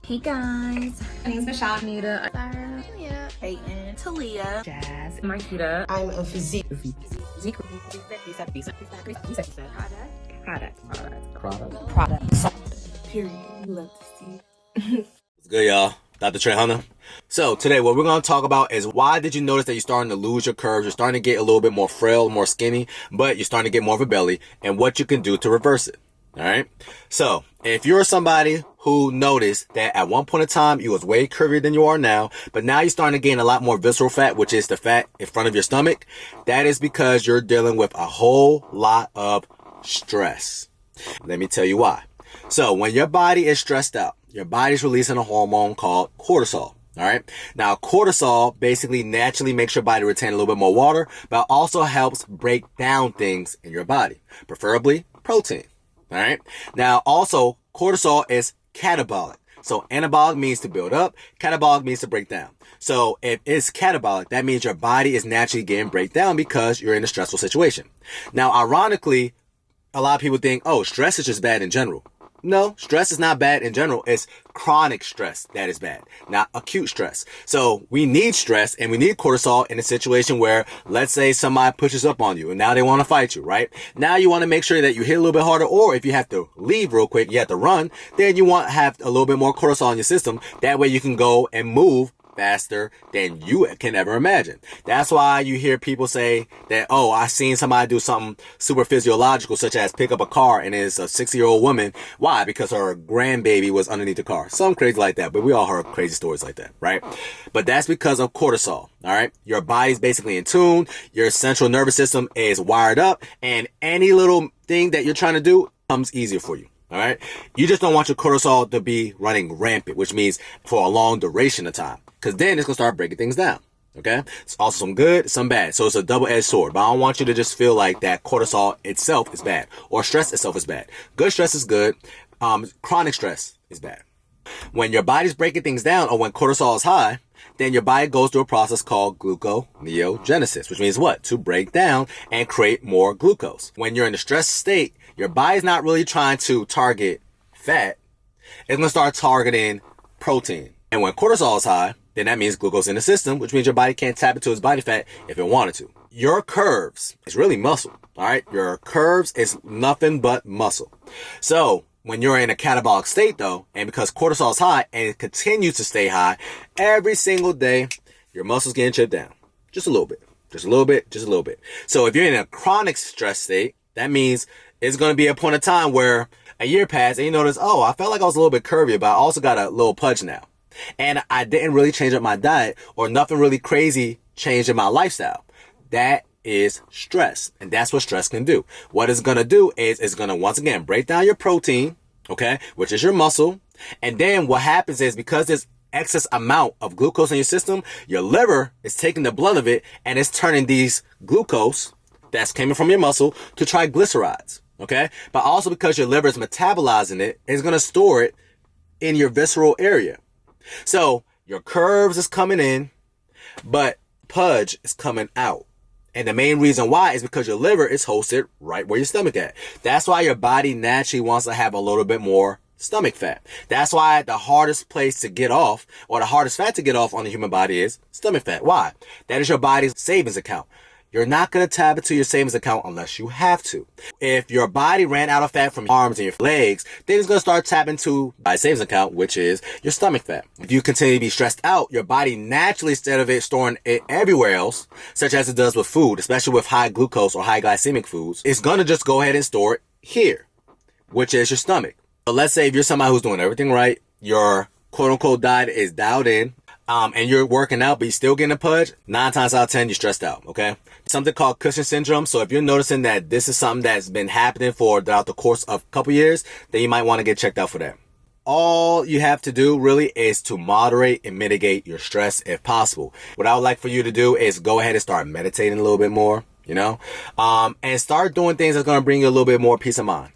Hey guys. My name's Michelle. Anita. Sarah. Leah. Peyton. Talia. Jazz. Marquita. I'm a physique. Product. Period. You love to see. What's good, y'all? Dr.Trehunna. So today what we're going to talk about is why did you notice that you're starting to lose your curves, you're starting to get a little bit more frail, more skinny, but you're starting to get more of a belly, and what you can do to reverse it. All right. So if you're somebody who noticed that at one point in time you was way curvier than you are now, but now you're starting to gain a lot more visceral fat, which is the fat in front of your stomach, that is because you're dealing with a whole lot of stress. Let me tell you why. So when your body is stressed out, your body's releasing a hormone called cortisol. All right. Now, cortisol basically naturally makes your body retain a little bit more water, but also helps break down things in your body, preferably protein. All right. Now, also, cortisol is catabolic. So anabolic means to build up. Catabolic means to break down. So if it's catabolic, that means your body is naturally getting break down because you're in a stressful situation. Now, ironically, a lot of people think, oh, stress is just bad in general. No, stress is not bad in general. It's chronic stress that is bad, not acute stress. So we need stress and we need cortisol in a situation where, let's say somebody pushes up on you and now they want to fight you, right? Now you want to make sure that you hit a little bit harder, or if you have to leave real quick, you have to run, then you want to have a little bit more cortisol in your system. That way you can go and move faster than you can ever imagine. That's why you hear people say that, oh, I seen somebody do something super physiological, such as pick up a car and it's a 60-year-old woman. Why? Because her grandbaby was underneath the car. Some crazy like that, but we all heard crazy stories like that, right? But that's because of cortisol, all right? Your body's basically in tune. Your central nervous system is wired up, and any little thing that you're trying to do comes easier for you. All right. You just don't want your cortisol to be running rampant, which means for a long duration of time, because then it's going to start breaking things down. Okay. It's also some good, some bad. So it's a double-edged sword, but I don't want you to just feel like that cortisol itself is bad or stress itself is bad. Good stress is good. Chronic stress is bad. When your body's breaking things down, or when cortisol is high, then your body goes through a process called gluconeogenesis, which means what? To break down and create more glucose. When you're in a stressed state, your body's not really trying to target fat. It's going to start targeting protein. And when cortisol is high, then that means glucose in the system, which means your body can't tap into its body fat if it wanted to. Your curves is really muscle. All right. Your curves is nothing but muscle. So when you're in a catabolic state, though, and because cortisol is high and it continues to stay high every single day, your muscles getting chipped down just a little bit, just a little bit, just a little bit. So if you're in a chronic stress state, that means it's going to be a point of time where a year passed and you notice, oh, I felt like I was a little bit curvier, but I also got a little pudge now. And I didn't really change up my diet, or nothing really crazy changed in my lifestyle. That is stress. And that's what stress can do. What it's going to do is it's going to, once again, break down your protein, okay, which is your muscle. And then what happens is, because there's excess amount of glucose in your system, your liver is taking the blunt of it and it's turning these glucose that's coming from your muscle to triglycerides, okay? But also because your liver is metabolizing it, it's going to store it in your visceral area. So your curves is coming in, but pudge is coming out. And the main reason why is because your liver is hosted right where your stomach at. That's why your body naturally wants to have a little bit more stomach fat. That's why the hardest place to get off, or the hardest fat to get off on the human body, is stomach fat. Why? That is your body's savings account. You're not going to tap into your savings account unless you have to. If your body ran out of fat from your arms and your legs, then it's going to start tapping into your savings account, which is your stomach fat. If you continue to be stressed out, your body naturally, instead of it storing it everywhere else, such as it does with food, especially with high glucose or high glycemic foods, it's going to just go ahead and store it here, which is your stomach. So let's say if you're somebody who's doing everything right, your quote unquote diet is dialed in, and you're working out, but you're still getting a pudge, 9 times out of 10, you're stressed out, okay? Something called Cushing syndrome. So if you're noticing that this is something that's been happening throughout the course of a couple years, then you might want to get checked out for that. All you have to do really is to moderate and mitigate your stress if possible. What I would like for you to do is go ahead and start meditating a little bit more, you know, and start doing things that's going to bring you a little bit more peace of mind.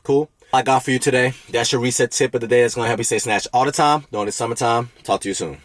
Cool? I got for you today. That's your reset tip of the day. That's going to help you stay snatched all the time during the summertime. Talk to you soon.